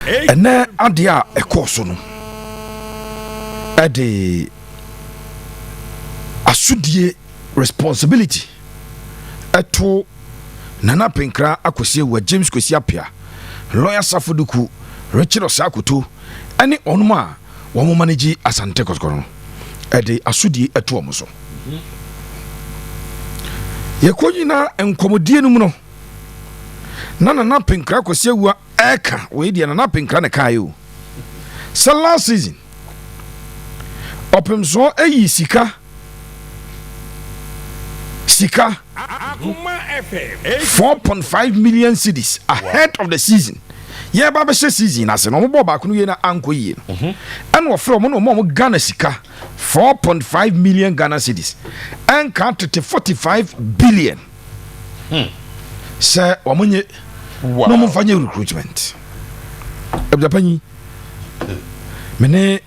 ene adia ekoso no ade asudie responsibility eto Nana Penkra akosie wa James Kwesi Apia lawyer Safoduku Richard Osakoto ane onuma wo mo manage Asante Kotoko no ede asudie eto omo so yekonyina enkomodie no mu no Nana Penkra akosie wa eka we dia Nana Penkra ne kayo so last season opemso eyi sika 4.5 million cedis ahead of the season. Yeah, Baba season as no more back no anko ye. And we from no Ghana sika 4.5 million Ghana cedis. And count to 45 billion. Sir, wamunye no mo fanye recruitment. Ebjapani. Mene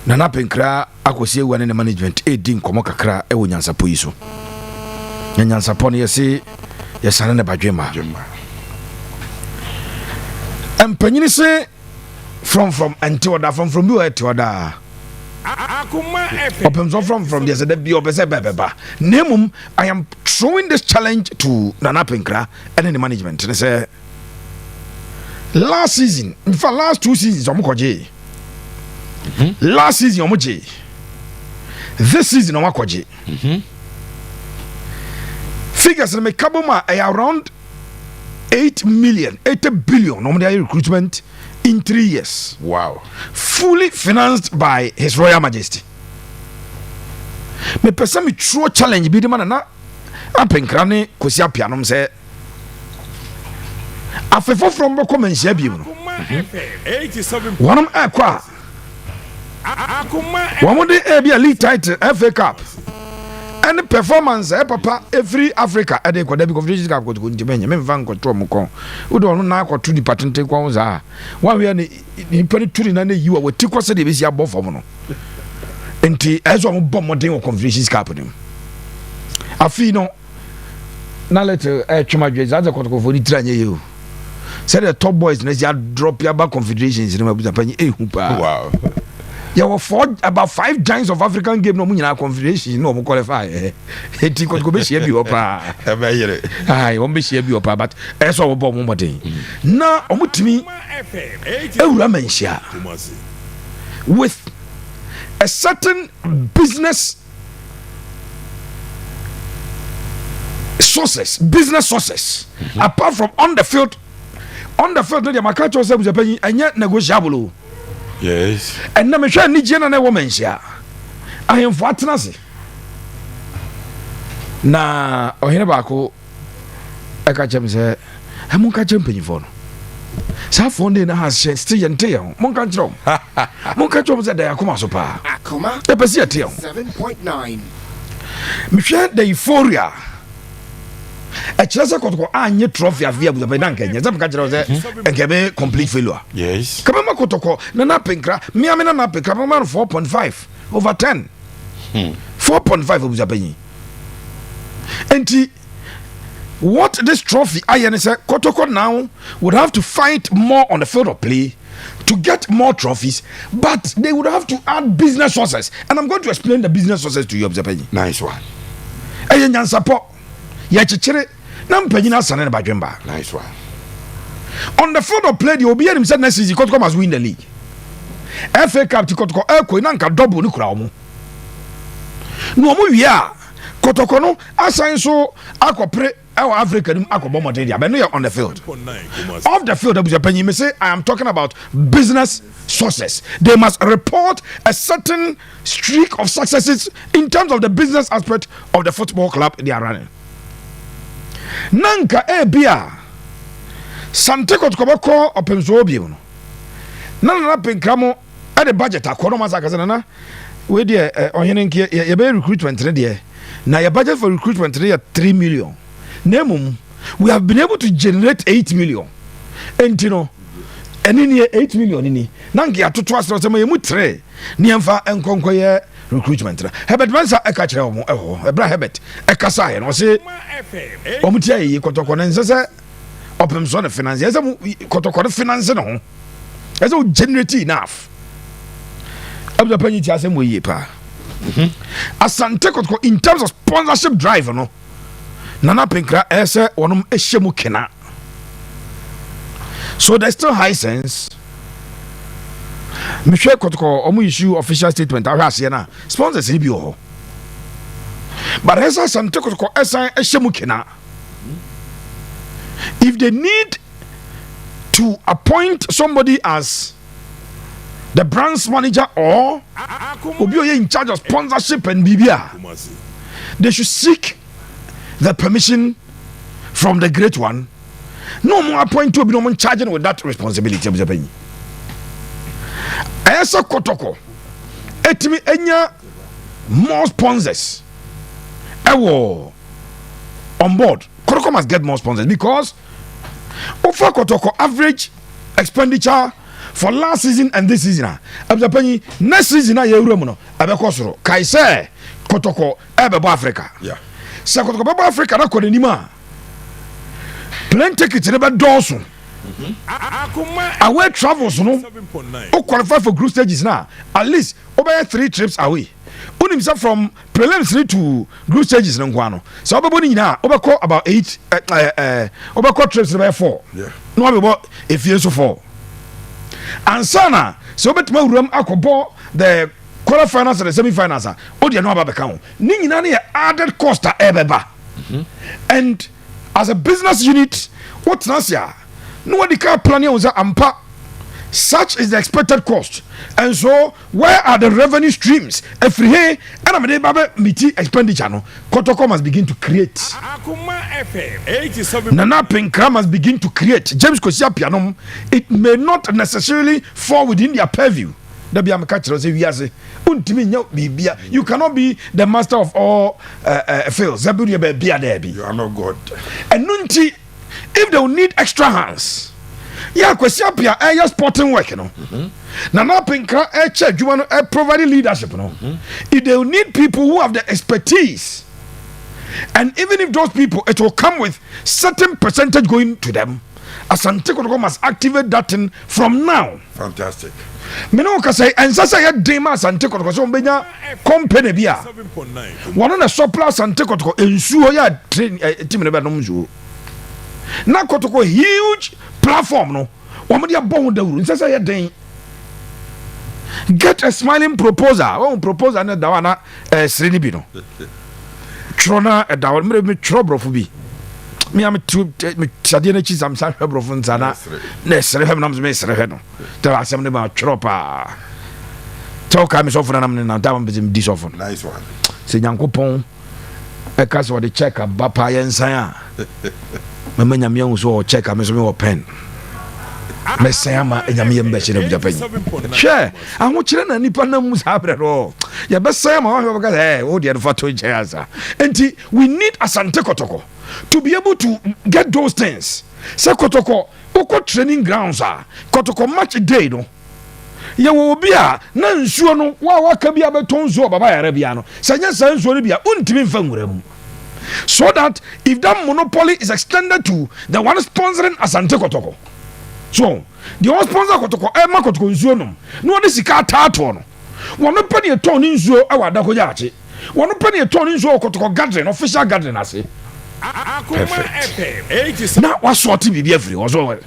Nana Penkra akosie wane management edin komo kakra e wo nyansapo yi so. Nyansapon yesi yesane ne badwema empanyini se from antioda from you antioda akuma opemso from there said be obese bebeba nemum I am throwing this challenge to Nana Penkra and the management and say last season in fact last 2 seasons omokoje last season omoje this season omokoje figures in Kabuma are around 80 billion normally recruitment in 3 years. Wow. Fully financed by His Royal Majesty. Me person me true challenge be the man na Apenkrane Kwesi Apia no say afefo from boko menhia bi no. 87 one akwa one de e be league title FA Cup. And performance papa every Africa ade ko da bi confederation cup ko ntimenya me mfa nkoto mko wo do no na akoto di patente kwa za wa we ni pari turi na na yiwa wati ko se de besi abofo no enti ezo mo bom modern wo confederation cup nim afi no na let twema dwe za ko ko fodi tranye ye say the top boys na ya drop ya ba confederations ni mabuza panyi ehu pa. Wow. There were about 5 giants of African game no munyina confederation no mo qualify eti ko be share bi opa e be yere ai o be share bi opa but eso wo bom modern na omutimi ewura manhia with a certain business sources apart from on the field no dey makacho say buzapanyi anya negotiable. Yes. And na me hwa ni je na woman hia ahemfo atena se na ohene baako eka chem se e mon ka chem panyifo no sa fonde na has chance still yente ye mon ka nchiro mon ka chom se da yakoma so pa akoma e pesi ate 7.9 me hwa the euphoria a chance Kotoko anye trophy avia buza pe nanka nya zam ka kire ze nkebe complete failure. Yes. Kama Kotoko Nana Penkra me amena na Penkra man 4.5 over 10 4.5 buza pe yin enti what this trophy ayene say Kotoko now would have to fight more on the field of play to get more trophies, but they would have to add business sources, and I'm going to explain the business sources to you. Nice one. Ayen support ya chichere na mpanyina asane na badwemba. Nice one. On the field of play, the obi him said next season Kotoko must win the league. FA Cup to Kotoko eko na nka double ni kura omo. No omo wi a Kotoko no asan so akopre our Africa nim akobo modern dia. But no on the field. Off the field, me say I am talking about business sources. They must report a certain streak of successes in terms of the business aspect of the football club they are running. Nanka bia Sante Kotoko opemso obi no. Nana Penkra at the budget akono masaka na we dey ohene nke ye be recruitment there. Na your budget for recruitment there 3 million. Nemum, we have been able to generate 8 million. And you know, and in 8 million in Nanki atoto asro se mu 3 niamfa enkonkoye recruitment. Hebet mansa e ka kire omo ebra hebet e kasa ye no se omutia yi Kotoko na nsese opemso na finance. Yesa Kotoko na finance no. as o generate enough abza panyi ti asem we pa Asante Kotoko in terms of sponsorship drive no Nana Pinkra ese wonum ehyemu kena. So there's still high sense. Michelle Kotoko omu issue official statement ahase na sponsors ni bi ho. But esa Asante Kotoko esa ehyemu kena. If they need to appoint somebody as the brand's manager or Obio in charge of sponsorship and BBA, they should seek the permission from the great one. No more appoint to be no one charging with that responsibility of the penny. Esa Kotoko, etimi enya more sponsors. Ewo on board. Kotoko must get more sponsors because Ofa Kotoko average expenditure for last season and this season abzapanyi next season ya ewura no abekosoro kai say Kotoko ebebo Africa say Kotoko bebo Africa na kodenima plane ticket ne be doso away travels no o qualify for group stages now at least over 3 trips away unim say from prelims to group stages no kwano so obebo ni nyina obeko about 8 obeko trips be 4 no obebo efie so 4 and sana so betuma wuram akobo the quarterfinals and the semi-finals o de no aba beka ho ni nyina na added cost ebeba and as a business unit what nasia no one can plan here ampa such is the expected cost and so where are the revenue streams every here and am dey babe miti expenditure no Kotoko must begin to create Nana Pinkra must begin to create James Kosia Pianom it may not necessarily fall within their purview there be am catch say we ase untimi nya bibia you cannot be the master of all fields zabu be bia there be you are not God and nunti if they will need extra hands Kosia Pia air sporting work no Nana Pinkra check adwuma no providing leadership no if they will need people who have the expertise and even if those people it will come with certain percentage going to them Asante Kotoko must activate that thing from now. Fantastic. Me no ka say ensasa ya dema Asante Kotoko so mbenya company bia one na supply Asante Kotoko ensuo ya team ne be no nsuo na Kotoko huge platform no womo dia bon dawuru ensasa ya den get a smiling proposal one proposal na da wana sreni bi no trona da wana me trobrofo bi me am to me sade na chi sam sa hwebrofo nsana na sre hwem nam me sre hwe no ta asem ne ba tropa talk am so for nam na da am bezim disofo nice one se nyankopon e ka so de check ba pa yensan a mama nyame hu so check am so me wo pen mesama enyame yembe chire bu japan hwe aho chire na nipa na mu sabre ro ya besama wa ka o de fato cheasa enti we need Asante Kotoko to be able to get those things say Kotoko oko training grounds Kotoko match day no ye wo bia na nsuo no wa ka bia beton nsuo baba yare bia no sanya san nsuo no bia untimi mfa nwura mu so that if that monopoly is extended to the one sponsoring Asante Kotoko so the one sponsor Kotoko ma Kotoko nsuo no one sika tato no one pe ne ton nsuo e wada ko yaache one pe ne ton nsuo Kotoko gathering official gathering ase now what sort be every also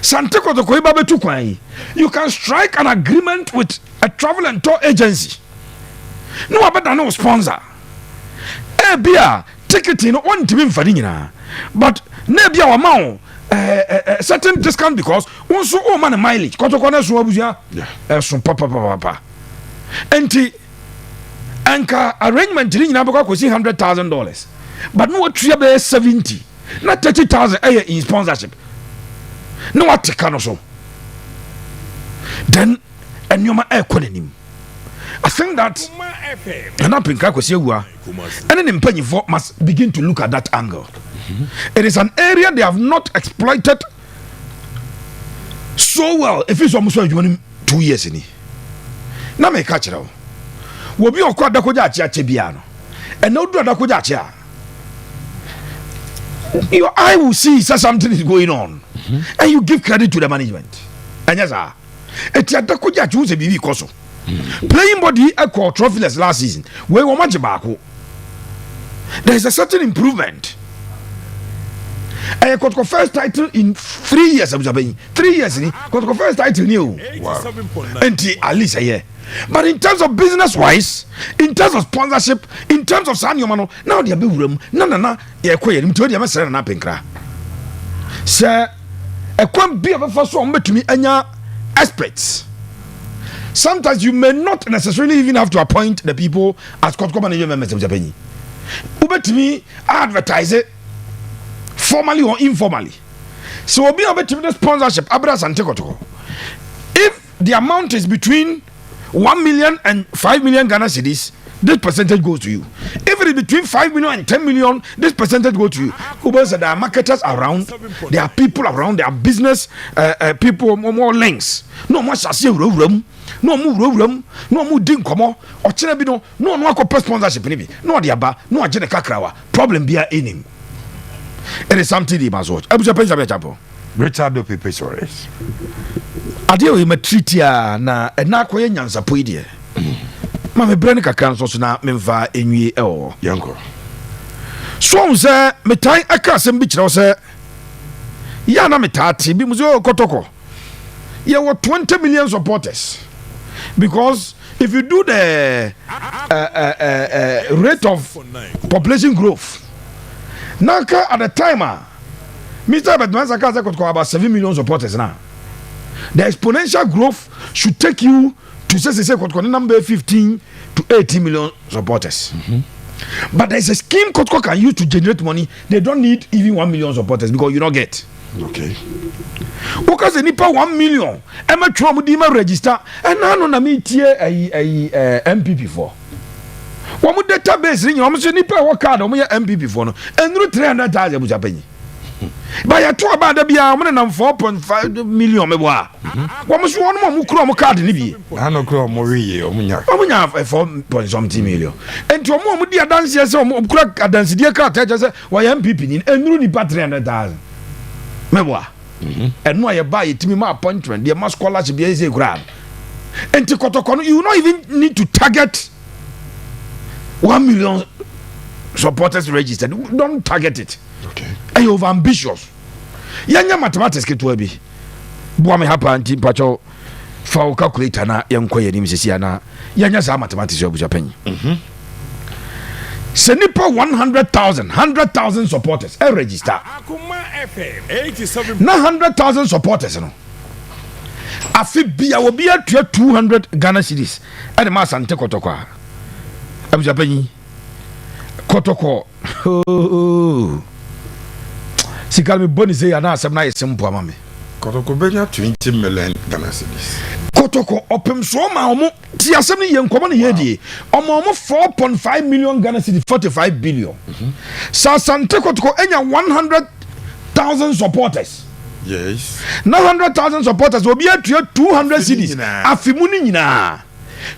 Asante Kotoko iba betu kwan you can strike an agreement with a travel and tour agency no abada no sponsor bia ticketing no on timi mfani nyina but na bia wa ma certain discount because also o man mileage Kotoko na so abusua so papa enti anka arrangement ni nyina beko akosi $100,000 but no what be 70 na 30,000 in sponsorship no what take no so then enyoma ekonenim I think that Nana Pinkra Kosiewa and then Mpanyifo must begin to look at that angle. It is an area they have not exploited so well. If it's almost 2 years in now me catch it out. Will be okwa dakoja chebiano and no do dakoja. Your eye will see that something is going on and you give credit to the management. anya za eti adako ja chu se bibi koso playing body equal trophyless last season we wo match baako there is a certain improvement. Kotoko first title in 3 years. 3 years ni Kotoko first title ni o. Enti at least a year. But in terms of business wise, in terms of sponsorship, in terms of sanyo mano, now they be room. Na ye koye ni mtodi amesere na penkra. Se ekwan bi abefa so mbetumi anya experts. Sometimes you may not necessarily even have to appoint the people as Kotoko manager members of Japan. Ubetumi advertise it formally or informally. So we'll be able to the sponsorship Asante Kotoko. If the amount is between 1 million and 5 million Ghana cedis, this percentage goes to you. If it is between 5 million and 10 million, this percentage goes to you. Because there are marketers around, there are people around, there are business people, more links. No more shasi room, no more ding komo, or chenabino, no sponsorship. No diaba, no agenda kakrawa. Problem be in him. It is something he must watch. Richard Pepe Suarez. Adio we treatia na koye nyansa poidie. Ma me brand kakran so na memfa enwie e yanko. So say me tan aka asem bi kire say ya na metati bi muzo Kotoko. Ye were 20 million supporters. Because if you do the rate of population growth, Naka at the timer, Mr. Bedmansaka said about 7 million supporters now. The exponential growth should take you to say number 15 to 18 million supporters. But there's a scheme Kotoko can use to generate money. They don't need even 1 million supporters because you don't get. Okay. Because the nipa 1 million, Emma Tromudima register, and I don't know a MPP for. One database in your nipa work card on your MPP for no, and no 300,000 was happening. By a tour about the Biaman and 4.5 million. What was one more Mukro card in Libya? I know Crow Mori or Munya. We have a 4.something million. And to a moment, dear dancers, some crack a dance, dear car, why MPP in and really pat 300,000. Memoir. And no, I buy it to me my appointment, dear must call us to be a grab. And to Kotoko, you don't even need to target 1 million supporters registered. Don't target it. Okay. Are you over ambitious? Yanya mathematics get to be. Boa me hapa anti pacho for calculator na yankoye ni msisi na yanya za mathematics yo bujapenyi. Senipa 100,000 supporters register. Akuma FM 87. Na 100,000 supporters no. Afi bia wo bia 200 Ghana cedis. E ma Asante Kotoko. Abujapenyi. Kotoko. Sikali boni say ya na asem na yesimpo amame. Kotoko benya 20 million Ghana cedis. Kotoko opem so ma omo ti asem ni yenkomo ne yedie. Omo 4.5 million Ghana cedis 45 billion. Sa Asante Kotoko enya 100,000 supporters. Yes. 100,000 supporters obi atua 200 cedis. Afimu ni nyina.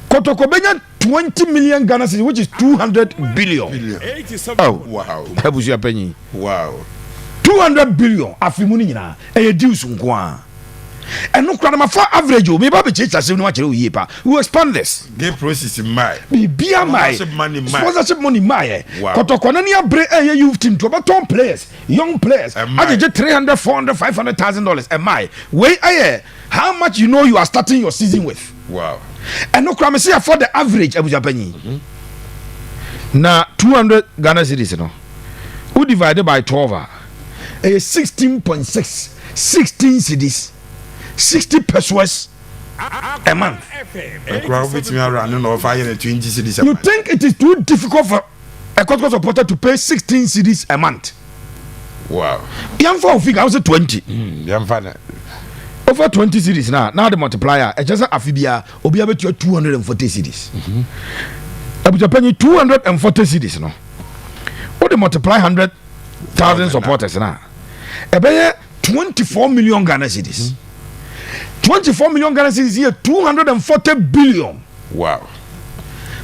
Kotoko benya 20 million Ghana cedis, which is 200 billion. 87. Oh Wow. Abusu apenyi. Wow. 200 billion afimuni nyina e deals nko a eno kra na for average o me ba be checha se no a kire o yie pa we expand this Game process in my. bia my sponsorship money my Kotoko na nia bre youth team to beton players young players ajeje 300 400 $500,000 and my way how much you know you are starting your season with. Wow. Eno kra me say for the average abujapanyi na 200 Ghana cedis no who divided by 12 16.6 16 cedis 60 pesos a month. You think it is too difficult for a Kotoko supporter to pay 16 cedis a month? Wow. Young for figure I was 20. Over 20 cedis now the multiplier it just afibia obi abet 240 cedis. Abuja 240 cedis no. What the multiply 100,000 supporters now. Ebe 24 million Ghana cedis. 24 million Ghana cedis here 240 billion. Wow.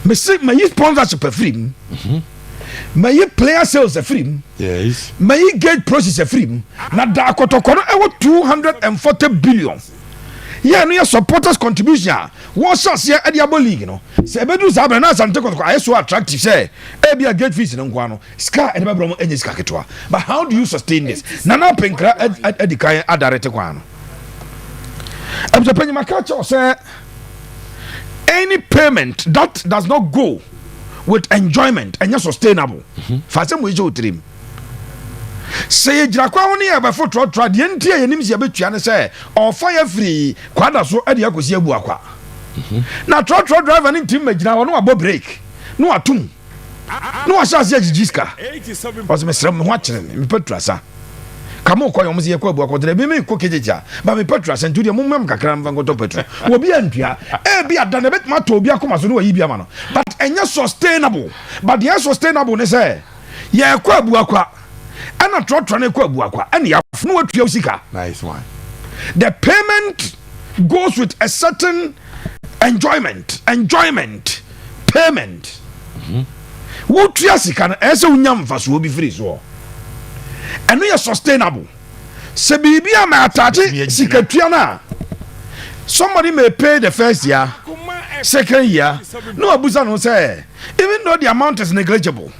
Me say my sponsorship free. My player sales free. Yes. My gate process free. Na da Kotoko no 240 billion. yeah no your supporters contribution what shots here at the abo league no say bedu sabra na Asante Kotoko I so attractive say e be a gate fees no kwa no ska e be bro enye ska ketwa but how do you sustain this nana penkra edikan adarete kwa no abja panyima ka cho say any payment that does not go with enjoyment and sustainable fa say mo eje otrim say gira kwa woni e be fo tro de ntia yenim se betua ne say o fire free kwada so e de akosi abu akwa na tro driver ni tim magina wo no abo break no atum no asha se gigiska was me sram ho akere me petra sa kamo kwa yomu ye kwa abu akwa de me ko kejeja ba me petra sa ntudi mo mam kakra mva ngoto petra wo bia ntua e bia da na bet ma to bia koma so no yi bia ma no but enya sustainable but the sustainable ne say ye kwa abu akwa ana tro na kwa abu akwa ana ya no atua usika Nice one. the payment goes with a certain enjoyment payment wo tua sika na ese unya mfaso obi free so eno ye sustainable se bibia ma attach sika tua na somebody may pay the first year second year no abusa no say even though the amount is negligible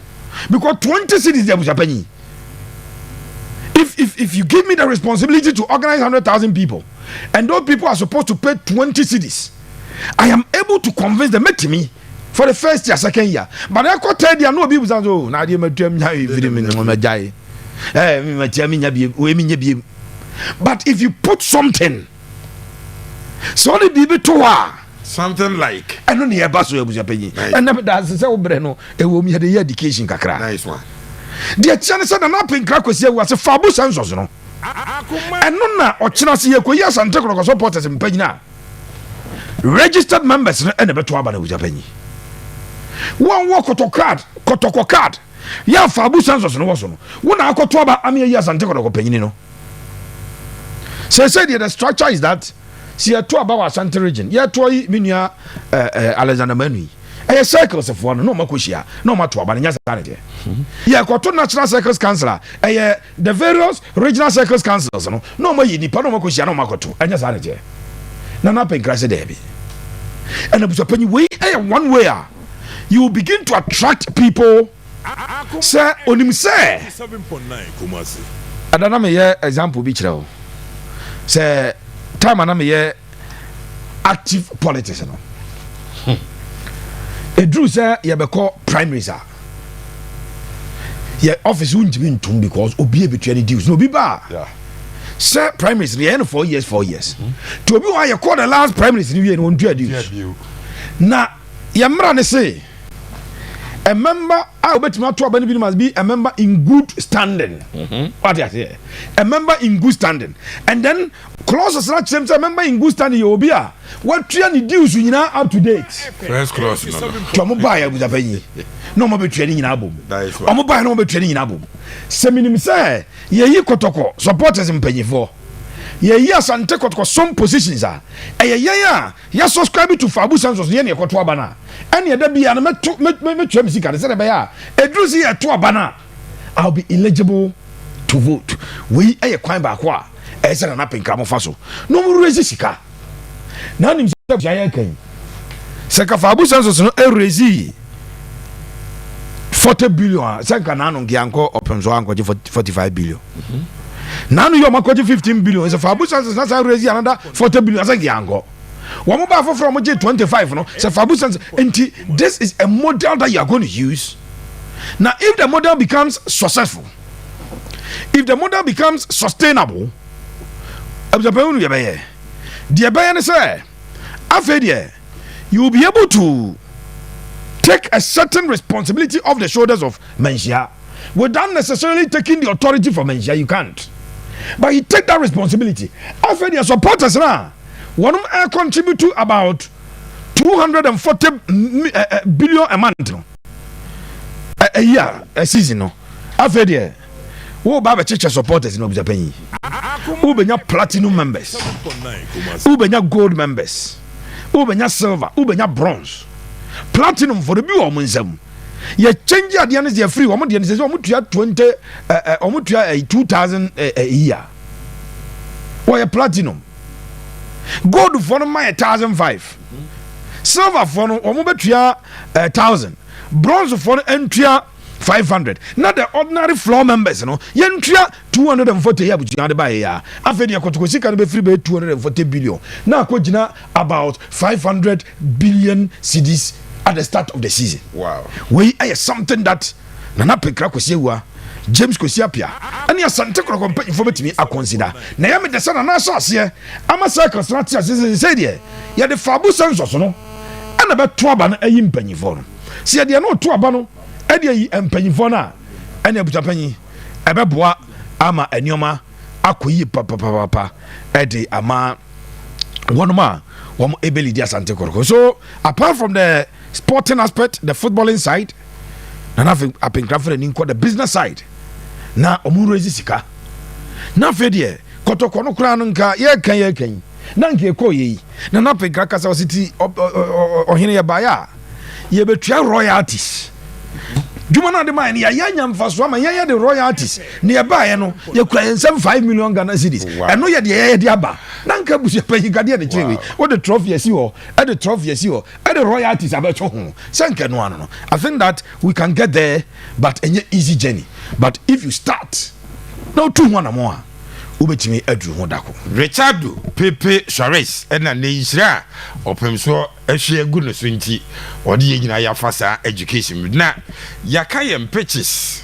because 20 cities they abusa panyi if you give me the responsibility to organize 100,000 people and those people are supposed to pay 20 cities I am able to convince them to me for the first year second year but I got third year no people say oh na dey matum nya eviri me no majai me matia me nya bi we me nya bi but if you put something so the bibi to wa Something like. I don't hear baso ebuja penyi and never that say we bre no e wo mi had the education kakra Nice one. the chance say na penkra kwesi ewu ase fabu census no eno na ochina se ye koyi Asante Kotoko supporters mpanyi na registered members no ene beto aba na ebuja penyi one walk Kotoko card ya fabu census no woso no wona akoto aba am ye Asante Kotoko penyi no say the structure is that see a to about Asante region ya to yi minua Alexander Manui a circles of one no makushia no matter aba nya sanity ya koto national circles council the various regional circles councils no ma yi nipa no makushia no makoto anya sanity na penkra se debi and abuso panyi we one way you will begin to attract people say onim say 7.9 Kumasi adana me ye example bi kire o say time na me ye active politics no edru say ye be call primaries ye office unjimi ntum because obi e betua ni deals no bi ba Yeah. say primaries the end 4 years to obi why you call the last primaries ni we no ntua deals na ye mra ne say a member obetima to abani bi must be a member in good standing what you say a member in good standing and then clauses like same a member in good standing you obi a what tria ni deals nyina up to date First class. No. to mo buy abuza panyi no mo betua ni nyina bom That is o mo buy no mo betua ni nyina bom se minim say ye yi Kotoko supporters mpanyifo ye yi Asante Kotoko some positions ya subscribe to fabu census ye ne ekoto aba na ene ye da bia na metua misika de se be ya edruzi ye to aba na I'll be eligible to vote we kwan ba ko a se na penka mo fa so no mo rezi sika na nim se ya kan se ka fabu census no erezi 40 billion se ka na no ngianko openzo anko 45 billion nanu yo makoji 15 billion se fabu census na sa raise another 40 billion asa giango wo mo ba for from 25 no se fabu census enti this is a model that you are going to use now if the model becomes successful if the model becomes sustainable abjapanu ye beye the beye ne say afedie you will be able to take a certain responsibility off the shoulders of Menshia without necessarily taking the authority from Menshia. You can't. But you take that responsibility. After your supporters now, one contribute to about 240 billion a month. A year, a season. No. After there, who Baba Chicha supporters in Japan? Who be your platinum members? Who be your gold members? Who be your silver? Who be your bronze? Platinum for the bill or munsem. You change at the end is free. Omo the end says omo tua 20 omo tua 2,000 a year. Why a platinum? gold for no my 1,500 silver for no omo betua 1,000 bronze for no entua 500 not the ordinary floor members no yentua 240 ya butua de bae ya afedi Kotoko sika no be free be 240 billion na akogina about 500 billion cedis at the start of the season. Wow. We are something that Nana Pekra Kosiewa, James Kosiapia, and your Asante company for me I consider. Naomi the son and I saw here. I'm a circumstance as said here. You're the Fabu sons or so. And about Twaban a yim penny for them. See, they are no Twabano, Eddie and penny for now. And a penny, a bebois, ama and yoma, Akui papa, Eddie, ama, one ma, one ability Asante Kotoko. So, apart from the sporting aspect, the footballing side, and I think the business side. Na omuru ezisika. Na fedie Kotoko no kra no nka ye kan. Na nke ko yi. Na penka kasa city ohene ye baya. Ye betua royalties. Juma na de man ya yanya mfaso ama ye de royalties. Ne ye baya no ye kura 5 million Ghana cedis. Eno ye de aba. Na nka busu penyi gade de chewe. What the trophy esi ho, e the trophy esi ho, e the royalties abeto ho. Senke no ano no. I think that we can get there, but enye easy journey. But if you start, no 2 1 more. Ubetimi edu ho dako. Richardo Pepe Suarez ena ne yira opem so ehwe egu no so nti ode ye nyina ya fasa education na yakayem pitches